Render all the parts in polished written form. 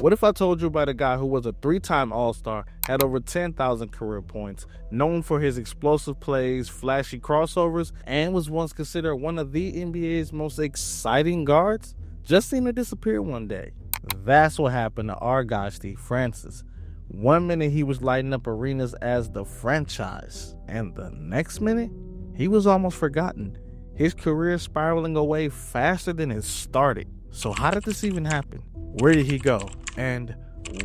What if I told you about a guy who was a 3-time All-Star, had over 10,000 career points, known for his explosive plays, flashy crossovers, and was once considered one of the NBA's most exciting guards? Just seemed to disappear one day. That's what happened to our guy, Steve Francis. One minute he was lighting up arenas as the franchise, and the next minute, he was almost forgotten. His career spiraling away faster than it started. So how did this even happen? Where did he go? And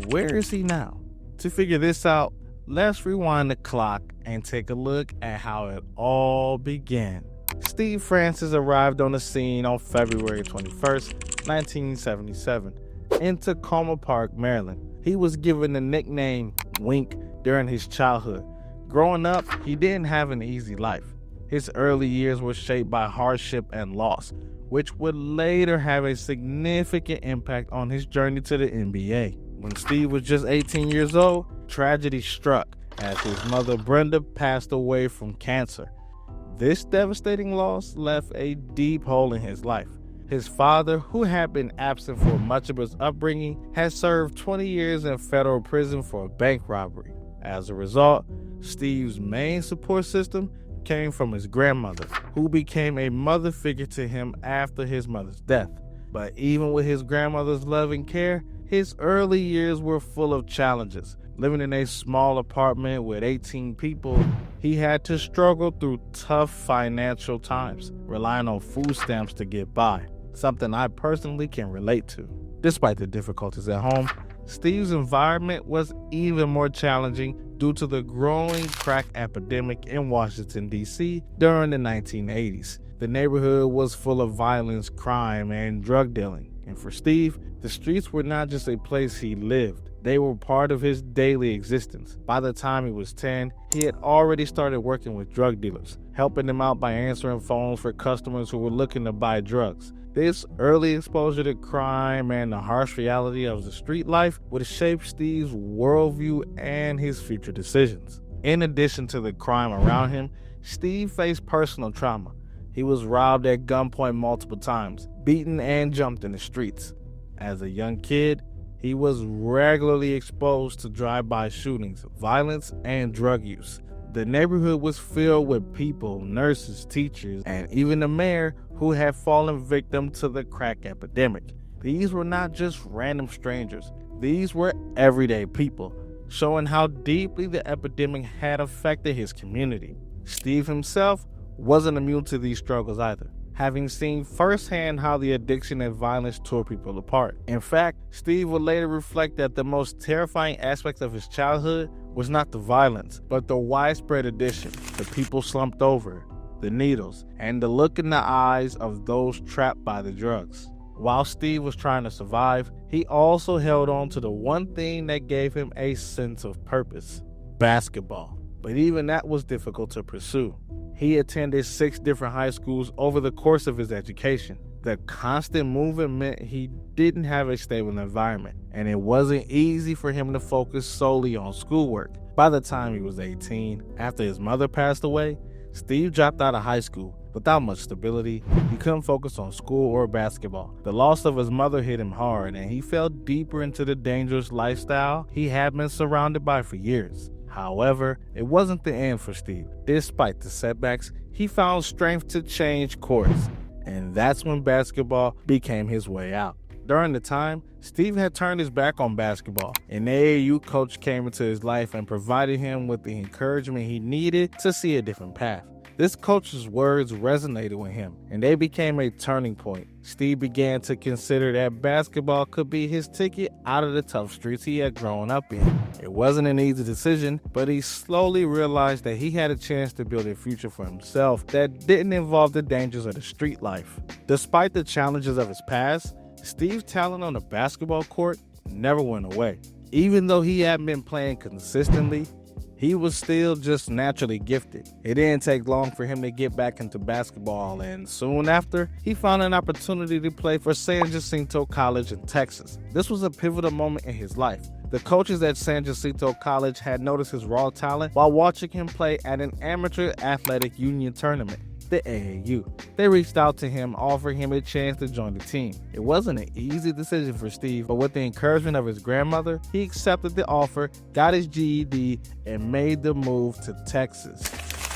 where is he now? To figure this out, let's rewind the clock and take a look at how it all began. Steve Francis arrived on the scene on February 21st, 1977, in Tacoma Park, Maryland. He was given the nickname Wink during his childhood. Growing up, he didn't have an easy life. His early years were shaped by hardship and loss, which would later have a significant impact on his journey to the NBA. When Steve was just 18 years old, tragedy struck as his mother Brenda passed away from cancer. This devastating loss left a deep hole in his life. His father, who had been absent for much of his upbringing, had served 20 years in federal prison for a bank robbery. As a result, Steve's main support system came from his grandmother, who became a mother figure to him after his mother's death. But even with his grandmother's love and care, his early years were full of challenges. Living in a small apartment with 18 people, he had to struggle through tough financial times, relying on food stamps to get by, something I personally can relate to. Despite the difficulties at home, Steve's environment was even more challenging due to the growing crack epidemic in Washington, D.C. during the 1980s. The neighborhood was full of violence, crime, and drug dealing. And for Steve, the streets were not just a place he lived. They were part of his daily existence. By the time he was 10, he had already started working with drug dealers, helping them out by answering phones for customers who were looking to buy drugs. This early exposure to crime and the harsh reality of the street life would shape Steve's worldview and his future decisions. In addition to the crime around him, Steve faced personal trauma. He was robbed at gunpoint multiple times, beaten and jumped in the streets. As a young kid, he was regularly exposed to drive-by shootings, violence, and drug use. The neighborhood was filled with people, nurses, teachers, and even the mayor who had fallen victim to the crack epidemic. These were not just random strangers. These were everyday people, showing how deeply the epidemic had affected his community. Steve himself wasn't immune to these struggles either, having seen firsthand how the addiction and violence tore people apart. In fact, Steve would later reflect that the most terrifying aspect of his childhood was not the violence, but the widespread addiction, the people slumped over, the needles, and the look in the eyes of those trapped by the drugs. While Steve was trying to survive, he also held on to the one thing that gave him a sense of purpose: basketball. But even that was difficult to pursue. He attended 6 different high schools over the course of his education. The constant movement meant he didn't have a stable environment, and it wasn't easy for him to focus solely on schoolwork. By the time he was 18, after his mother passed away, Steve dropped out of high school. Without much stability, he couldn't focus on school or basketball. The loss of his mother hit him hard, and he fell deeper into the dangerous lifestyle he had been surrounded by for years. However, it wasn't the end for Steve. Despite the setbacks, he found strength to change course, and that's when basketball became his way out. During the time, Steve had turned his back on basketball. An AAU coach came into his life and provided him with the encouragement he needed to see a different path. This coach's words resonated with him, and they became a turning point. Steve began to consider that basketball could be his ticket out of the tough streets he had grown up in. It wasn't an easy decision, but he slowly realized that he had a chance to build a future for himself that didn't involve the dangers of the street life. Despite the challenges of his past, Steve's talent on the basketball court never went away. Even though he hadn't been playing consistently, he was still just naturally gifted. It didn't take long for him to get back into basketball, and soon after, he found an opportunity to play for San Jacinto College in Texas. This was a pivotal moment in his life. The coaches at San Jacinto College had noticed his raw talent while watching him play at an amateur athletic union tournament. the AAU. They reached out to him, offering him a chance to join the team. It wasn't an easy decision for Steve, but with the encouragement of his grandmother, he accepted the offer, got his GED, and made the move to Texas.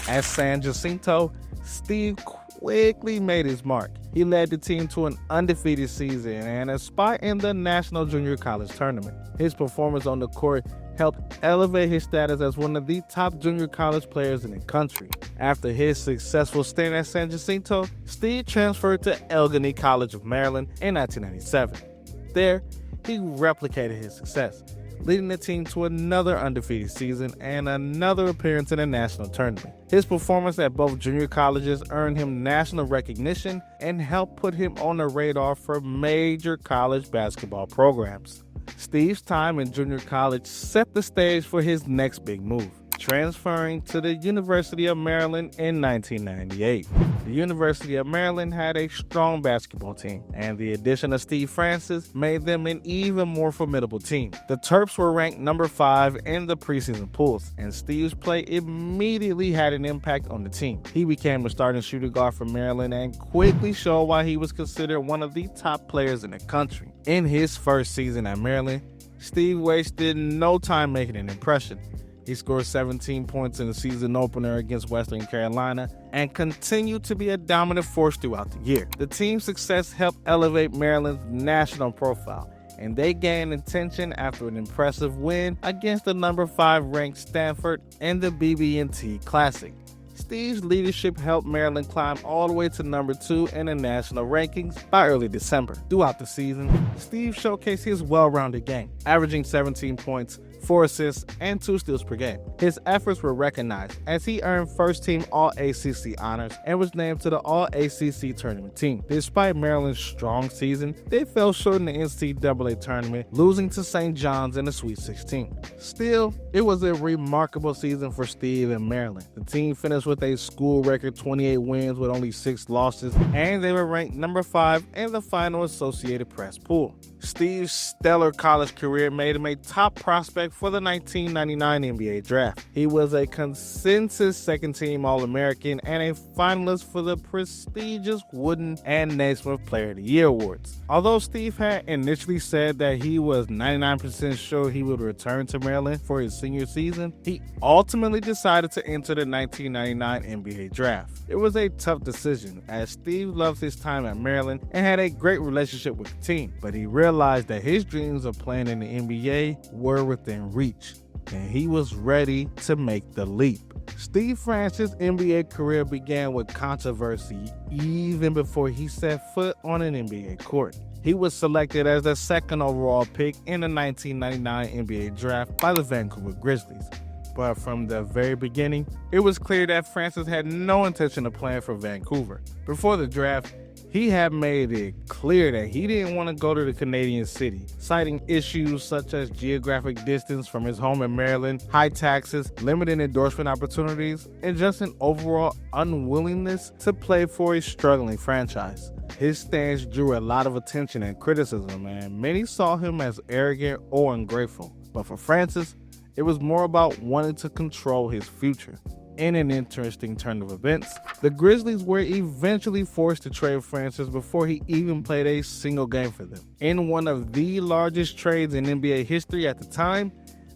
At San Jacinto, Steve quickly made his mark. He led the team to an undefeated season and a spot in the National Junior College Tournament. His performance on the court helped elevate his status as one of the top junior college players in the country. After his successful stint at San Jacinto, Steve transferred to Allegheny College of Maryland in 1997. There, he replicated his success, leading the team to another undefeated season and another appearance in the national tournament. His performance at both junior colleges earned him national recognition and helped put him on the radar for major college basketball programs. Steve's time in junior college set the stage for his next big move, transferring to the University of Maryland in 1998. The University of Maryland had a strong basketball team, and the addition of Steve Francis made them an even more formidable team. The Terps were ranked number 5 in the preseason polls, and Steve's play immediately had an impact on the team. He became a starting shooting guard for Maryland and quickly showed why he was considered one of the top players in the country. In his first season at Maryland, Steve wasted no time making an impression. He scored 17 points in the season opener against Western Carolina and continued to be a dominant force throughout the year. The team's success helped elevate Maryland's national profile, and they gained attention after an impressive win against the number 5 ranked Stanford in the BB&T Classic. Steve's leadership helped Maryland climb all the way to number 2 in the national rankings by early December. Throughout the season, Steve showcased his well-rounded game, averaging 17 points, 4 assists, and 2 steals per game. His efforts were recognized as he earned first-team All-ACC honors and was named to the All-ACC tournament team. Despite Maryland's strong season, they fell short in the NCAA tournament, losing to St. John's in the Sweet 16. Still, it was a remarkable season for Steve and Maryland. The team finished with a school record 28 wins with only 6 losses, and they were ranked number 5 in the final Associated Press poll. Steve's stellar college career made him a top prospect for the 1999 NBA draft. He was a consensus second-team All-American and a finalist for the prestigious Wooden and Naismith Player of the Year awards. Although Steve had initially said that he was 99% sure he would return to Maryland for his senior season, he ultimately decided to enter the 1999 NBA draft. It was a tough decision, as Steve loved his time at Maryland and had a great relationship with the team, but he realized that his dreams of playing in the NBA were within reach, and he was ready to make the leap. Steve Francis' NBA career began with controversy even before he set foot on an NBA court. He was selected as the 2nd overall pick in the 1999 NBA draft by the Vancouver Grizzlies. But from the very beginning, it was clear that Francis had no intention of playing for Vancouver. Before the draft, he had made it clear that he didn't want to go to the Canadian city, citing issues such as geographic distance from his home in Maryland, high taxes, limited endorsement opportunities, and just an overall unwillingness to play for a struggling franchise. His stance drew a lot of attention and criticism, and many saw him as arrogant or ungrateful. But for Francis, it was more about wanting to control his future. In an interesting turn of events, the Grizzlies were eventually forced to trade Francis before he even played a single game for them. In one of the largest trades in NBA history at the time,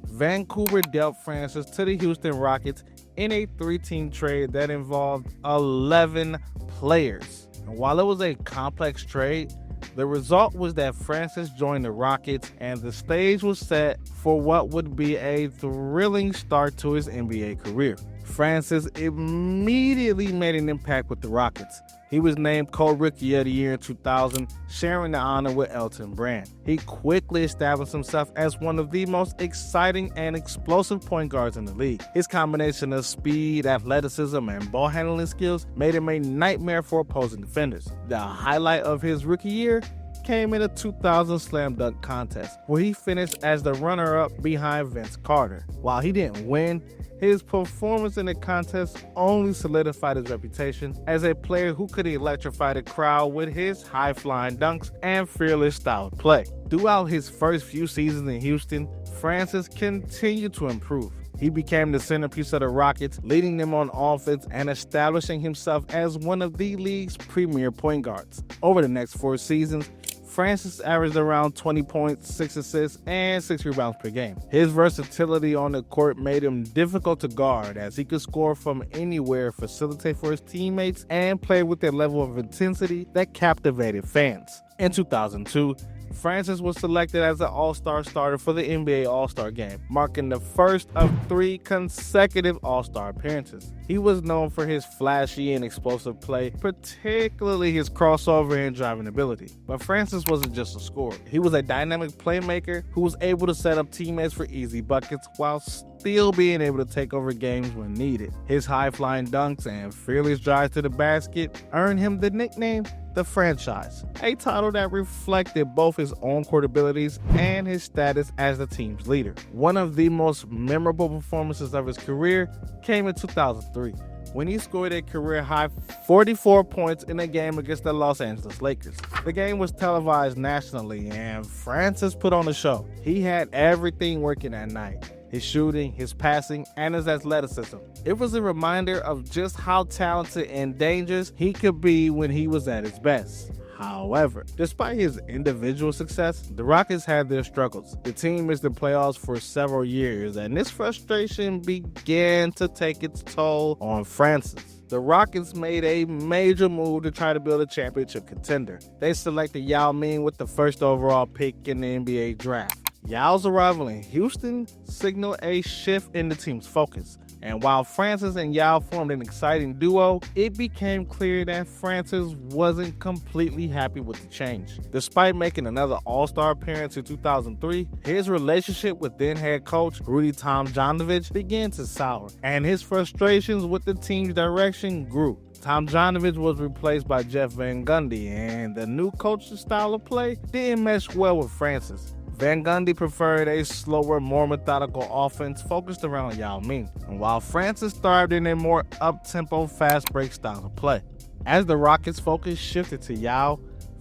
Vancouver dealt Francis to the Houston Rockets in a 3-team trade that involved 11 players. And while it was a complex trade, the result was that Francis joined the Rockets, and the stage was set for what would be a thrilling start to his NBA career. Francis immediately made an impact with the Rockets. He was named Co-Rookie of the Year in 2000, sharing the honor with Elton Brand. He quickly established himself as one of the most exciting and explosive point guards in the league. His combination of speed, athleticism, and ball handling skills made him a nightmare for opposing defenders. The highlight of his rookie year came in a 2000 slam dunk contest, where he finished as the runner-up behind Vince Carter. While he didn't win, his performance in the contest only solidified his reputation as a player who could electrify the crowd with his high-flying dunks and fearless style of play. Throughout his first few seasons in Houston, Francis continued to improve. He became the centerpiece of the Rockets, leading them on offense and establishing himself as one of the league's premier point guards. Over the next 4 seasons, Francis averaged around 20 points, 6 assists, and 6 rebounds per game. His versatility on the court made him difficult to guard, as he could score from anywhere, facilitate for his teammates, and play with a level of intensity that captivated fans. In 2002, Francis was selected as an All-Star starter for the NBA All-Star Game, marking the first of 3 consecutive All-Star appearances. He was known for his flashy and explosive play, particularly his crossover and driving ability. But Francis wasn't just a scorer. He was a dynamic playmaker who was able to set up teammates for easy buckets while still being able to take over games when needed. His high-flying dunks and fearless drives to the basket earned him the nickname The Franchise, a title that reflected both his own court abilities and his status as the team's leader. One of the most memorable performances of his career came in 2003, when he scored a career-high 44 points in a game against the Los Angeles Lakers. The game was televised nationally, and Francis put on a show. He had everything working that night: his shooting, his passing, and his athleticism. It was a reminder of just how talented and dangerous he could be when he was at his best. However, despite his individual success, the Rockets had their struggles. The team missed the playoffs for several years, and this frustration began to take its toll on Francis. The Rockets made a major move to try to build a championship contender. They selected Yao Ming with the first overall pick in the NBA draft. Yao's arrival in Houston signaled a shift in the team's focus. And while Francis and Yao formed an exciting duo, it became clear that Francis wasn't completely happy with the change. Despite making another All-Star appearance in 2003, his relationship with then head coach Rudy Tomjanovich began to sour, and his frustrations with the team's direction grew. Tomjanovich was replaced by Jeff Van Gundy, and the new coach's style of play didn't mesh well with Francis. Van Gundy preferred a slower, more methodical offense focused around Yao Ming, and while Francis thrived in a more up-tempo, fast-break style of play. As the Rockets' focus shifted to Yao,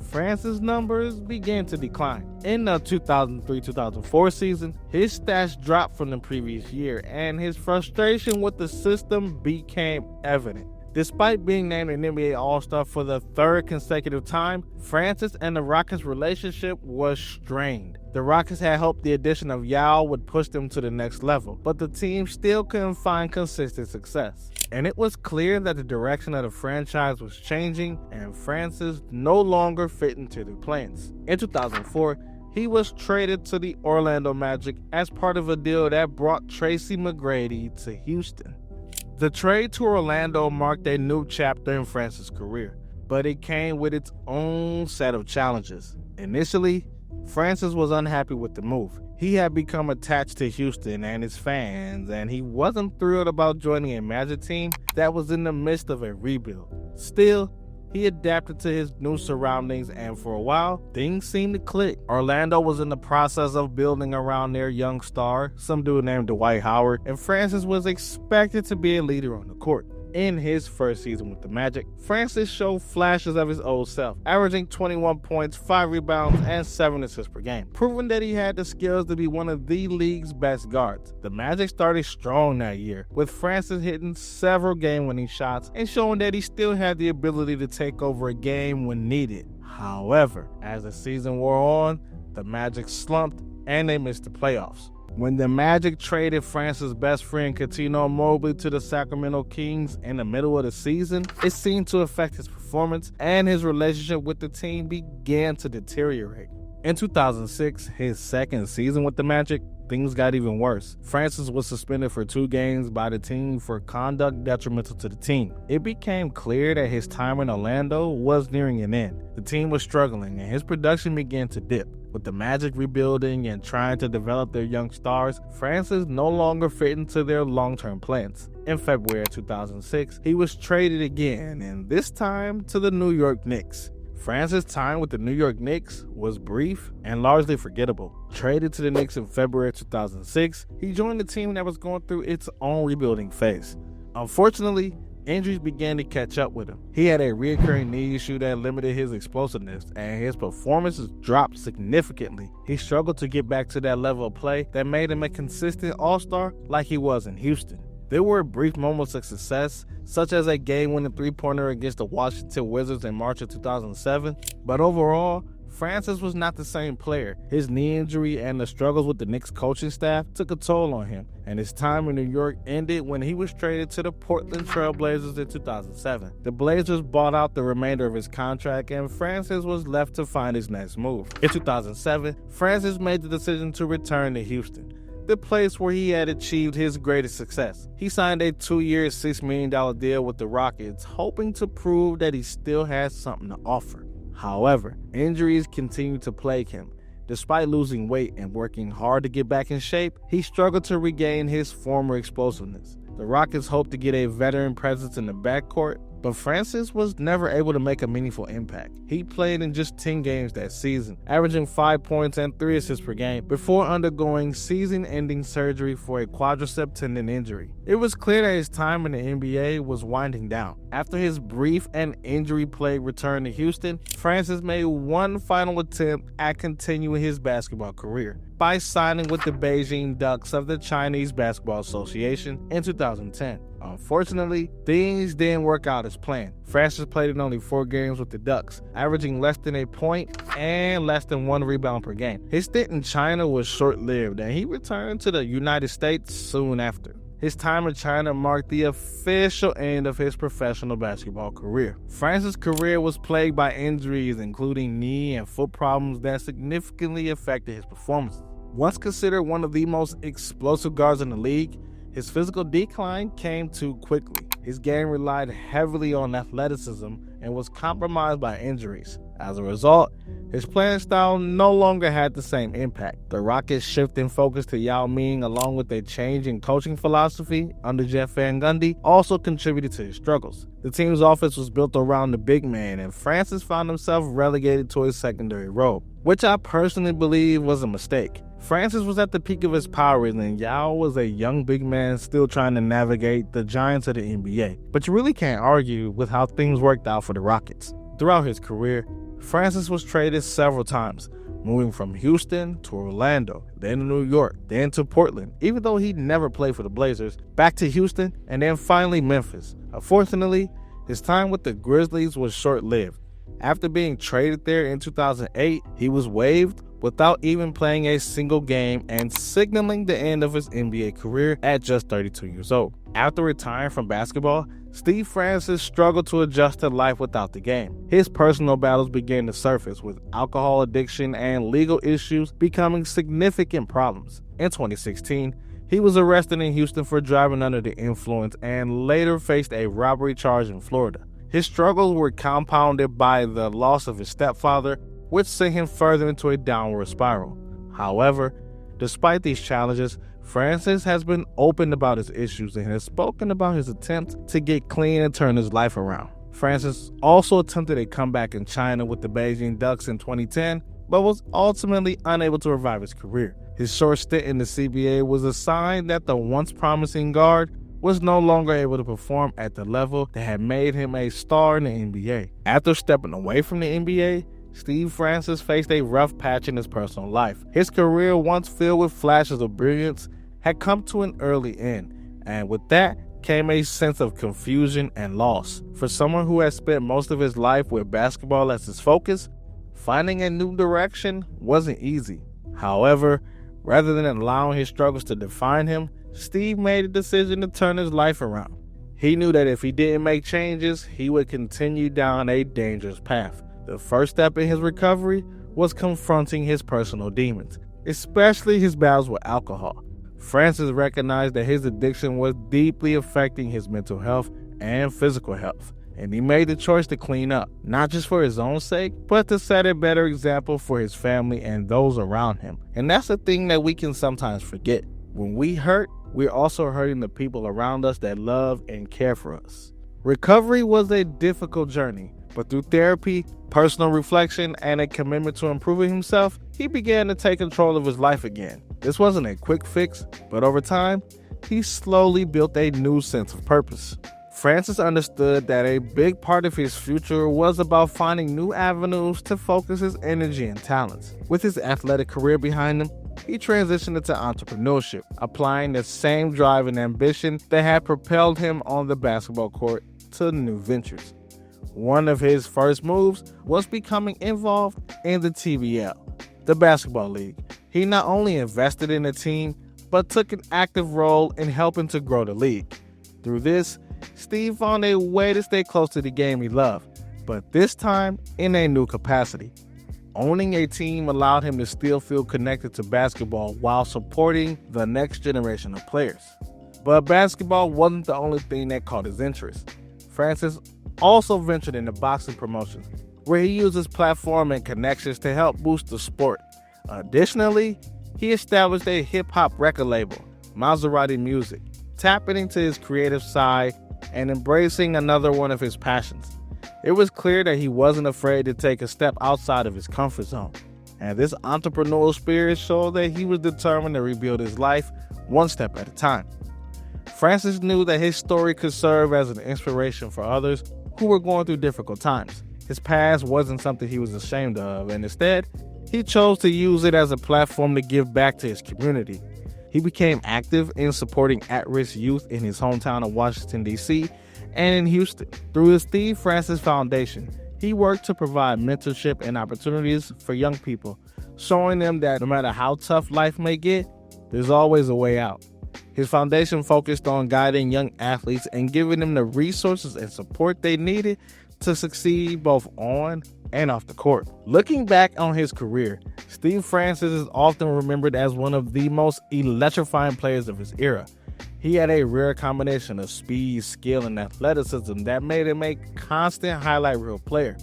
Francis' numbers began to decline. In the 2003-2004 season, his stats dropped from the previous year, and his frustration with the system became evident. Despite being named an NBA All-Star for the 3rd consecutive time, Francis and the Rockets' relationship was strained. The Rockets had hoped the addition of Yao would push them to the next level, but the team still couldn't find consistent success. And it was clear that the direction of the franchise was changing, and Francis no longer fit into their plans. In 2004, he was traded to the Orlando Magic as part of a deal that brought Tracy McGrady to Houston. The trade to Orlando marked a new chapter in Francis' career, but it came with its own set of challenges. Initially, Francis was unhappy with the move. He had become attached to Houston and its fans, and he wasn't thrilled about joining a Magic team that was in the midst of a rebuild. Still, he adapted to his new surroundings, and for a while, things seemed to click. Orlando was in the process of building around their young star, some dude named Dwight Howard, and Francis was expected to be a leader on the court. In his first season with the Magic, Francis showed flashes of his old self, averaging 21 points, 5 rebounds, and 7 assists per game, proving that he had the skills to be one of the league's best guards. The Magic started strong that year, with Francis hitting several game-winning shots and showing that he still had the ability to take over a game when needed. However, as the season wore on, the Magic slumped and they missed the playoffs. When the Magic traded Francis' best friend Cuttino Mobley to the Sacramento Kings in the middle of the season, it seemed to affect his performance, and his relationship with the team began to deteriorate. In 2006, his second season with the Magic, things got even worse. Francis was suspended for 2 games by the team for conduct detrimental to the team. It became clear that his time in Orlando was nearing an end. The team was struggling, and his production began to dip. With the Magic rebuilding and trying to develop their young stars, Francis no longer fit into their long-term plans. In February 2006, he was traded again, and this time to the New York Knicks. Francis' time with the New York Knicks was brief and largely forgettable. Traded to the Knicks in February 2006, he joined a team that was going through its own rebuilding phase. Unfortunately, injuries began to catch up with him. He had a recurring knee issue that limited his explosiveness, and his performances dropped significantly. He struggled to get back to that level of play that made him a consistent all-star like he was in Houston. There were brief moments of success, such as a game-winning three-pointer against the Washington Wizards in March of 2007, but overall, Francis was not the same player. His knee injury and the struggles with the Knicks coaching staff took a toll on him, and his time in New York ended when he was traded to the Portland Trail Blazers in 2007. The Blazers bought out the remainder of his contract, and Francis was left to find his next move. In 2007, Francis made the decision to return to Houston, the place where he had achieved his greatest success. He signed a 2-year, $6 million deal with the Rockets, hoping to prove that he still had something to offer. However, injuries continued to plague him. Despite losing weight and working hard to get back in shape, he struggled to regain his former explosiveness. The Rockets hoped to get a veteran presence in the backcourt, but Francis was never able to make a meaningful impact. He played in just 10 games that season, averaging 5 points and 3 assists per game before undergoing season-ending surgery for a quadricep tendon injury. It was clear that his time in the NBA was winding down. After his brief and injury-plagued return to Houston, Francis made one final attempt at continuing his basketball career by signing with the Beijing Ducks of the Chinese Basketball Association in 2010. Unfortunately, things didn't work out as planned. Francis played in only 4 games with the Ducks, averaging less than a point and less than 1 rebound per game. His stint in China was short-lived, and he returned to the United States soon after. His time in China marked the official end of his professional basketball career. Francis' career was plagued by injuries, including knee and foot problems that significantly affected his performances. Once considered one of the most explosive guards in the league, his physical decline came too quickly. His game relied heavily on athleticism and was compromised by injuries. As a result, his playing style no longer had the same impact. The Rockets' shift in focus to Yao Ming, along with a change in coaching philosophy under Jeff Van Gundy, also contributed to his struggles. The team's offense was built around the big man, and Francis found himself relegated to a secondary role, which I personally believe was a mistake. Francis was at the peak of his powers, and Yao was a young big man still trying to navigate the giants of the NBA. But you really can't argue with how things worked out for the Rockets. Throughout his career, Francis was traded several times, moving from Houston to Orlando, then to New York, then to Portland, even though he never played for the Blazers, back to Houston, and then finally Memphis. Unfortunately, his time with the Grizzlies was short-lived. After being traded there in 2008, he was waived without even playing a single game and signaling the end of his NBA career at just 32 years old. After retiring from basketball, Steve Francis struggled to adjust to life without the game. His personal battles began to surface, with alcohol addiction and legal issues becoming significant problems. In 2016, he was arrested in Houston for driving under the influence and later faced a robbery charge in Florida. His struggles were compounded by the loss of his stepfather, which sent him further into a downward spiral. However, despite these challenges, Francis has been open about his issues and has spoken about his attempt to get clean and turn his life around. Francis also attempted a comeback in China with the Beijing Ducks in 2010, but was ultimately unable to revive his career. His short stint in the CBA was a sign that the once promising guard was no longer able to perform at the level that had made him a star in the NBA. After stepping away from the NBA, Steve Francis faced a rough patch in his personal life. His career, once filled with flashes of brilliance, had come to an early end, and with that came a sense of confusion and loss. For someone who has spent most of his life with basketball as his focus, finding a new direction wasn't easy. However, rather than allowing his struggles to define him, Steve made a decision to turn his life around. He knew that if he didn't make changes, he would continue down a dangerous path. The first step in his recovery was confronting his personal demons, especially his battles with alcohol. Francis recognized that his addiction was deeply affecting his mental health and physical health, and he made the choice to clean up, not just for his own sake, but to set a better example for his family and those around him. And that's the thing that we can sometimes forget. When we hurt, we're also hurting the people around us that love and care for us. Recovery was a difficult journey, but through therapy, personal reflection, and a commitment to improving himself, he began to take control of his life again. This wasn't a quick fix, but over time, he slowly built a new sense of purpose. Francis understood that a big part of his future was about finding new avenues to focus his energy and talents. With his athletic career behind him, he transitioned into entrepreneurship, applying the same drive and ambition that had propelled him on the basketball court to new ventures. One of his first moves was becoming involved in the TBL, the basketball league. He not only invested in the team, but took an active role in helping to grow the league. Through this, Steve found a way to stay close to the game he loved, but this time in a new capacity. Owning a team allowed him to still feel connected to basketball while supporting the next generation of players. But basketball wasn't the only thing that caught his interest. Francis also ventured into boxing promotions, where he used his platform and connections to help boost the sport. Additionally, he established a hip-hop record label, Maserati Music, tapping into his creative side and embracing another one of his passions. It was clear that he wasn't afraid to take a step outside of his comfort zone, and this entrepreneurial spirit showed that he was determined to rebuild his life one step at a time. Francis knew that his story could serve as an inspiration for others who were going through difficult times. His past wasn't something he was ashamed of, and instead, he chose to use it as a platform to give back to his community. He became active in supporting at-risk youth in his hometown of Washington, D.C., and in Houston. Through the Steve Francis Foundation, he worked to provide mentorship and opportunities for young people, showing them that no matter how tough life may get, there's always a way out. His foundation focused on guiding young athletes and giving them the resources and support they needed to succeed both on and off the court. Looking back on his career, Steve Francis is often remembered as one of the most electrifying players of his era. He had a rare combination of speed, skill, and athleticism that made him a constant highlight reel player.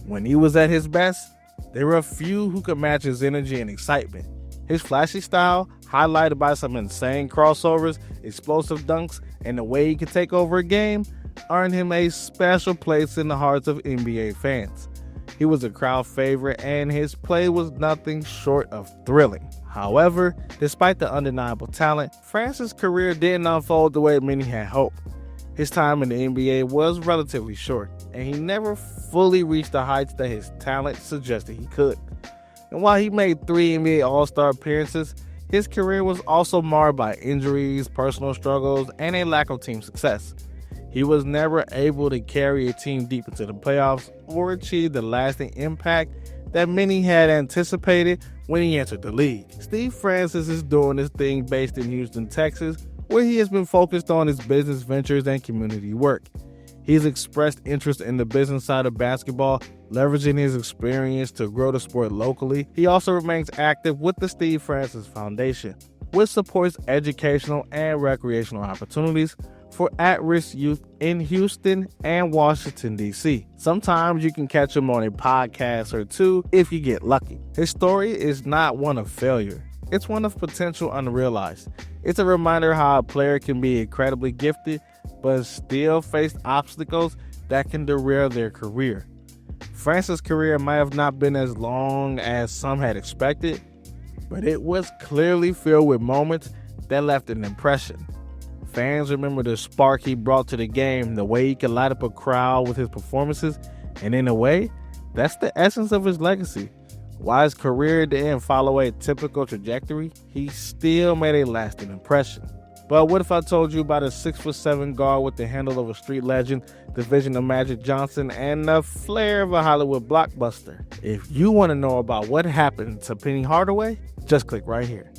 When he was at his best, there were a few who could match his energy and excitement. His flashy style, highlighted by some insane crossovers, explosive dunks, and the way he could take over a game, earned him a special place in the hearts of NBA fans. He was a crowd favorite, and his play was nothing short of thrilling. However, despite the undeniable talent, Francis' career didn't unfold the way many had hoped. His time in the NBA was relatively short, and he never fully reached the heights that his talent suggested he could. And while he made 3 NBA All-Star appearances, his career was also marred by injuries, personal struggles, and a lack of team success. He was never able to carry a team deep into the playoffs or achieve the lasting impact that many had anticipated when he entered the league. Steve Francis is doing his thing based in Houston, Texas, where he has been focused on his business ventures and community work. He's expressed interest in the business side of basketball, leveraging his experience to grow the sport locally. He also remains active with the Steve Francis Foundation, which supports educational and recreational opportunities for at-risk youth in Houston and Washington, D.C. Sometimes you can catch him on a podcast or two if you get lucky. His story is not one of failure. It's one of potential unrealized. It's a reminder how a player can be incredibly gifted, but still face obstacles that can derail their career. Francis' career might have not been as long as some had expected, but it was clearly filled with moments that left an impression. Fans remember the spark he brought to the game, the way he could light up a crowd with his performances, and in a way, that's the essence of his legacy. While his career didn't follow a typical trajectory, he still made a lasting impression. But what if I told you about a 6'7" guard with the handle of a street legend, the vision of Magic Johnson, and the flair of a Hollywood blockbuster? If you want to know about what happened to Penny Hardaway, just click right here.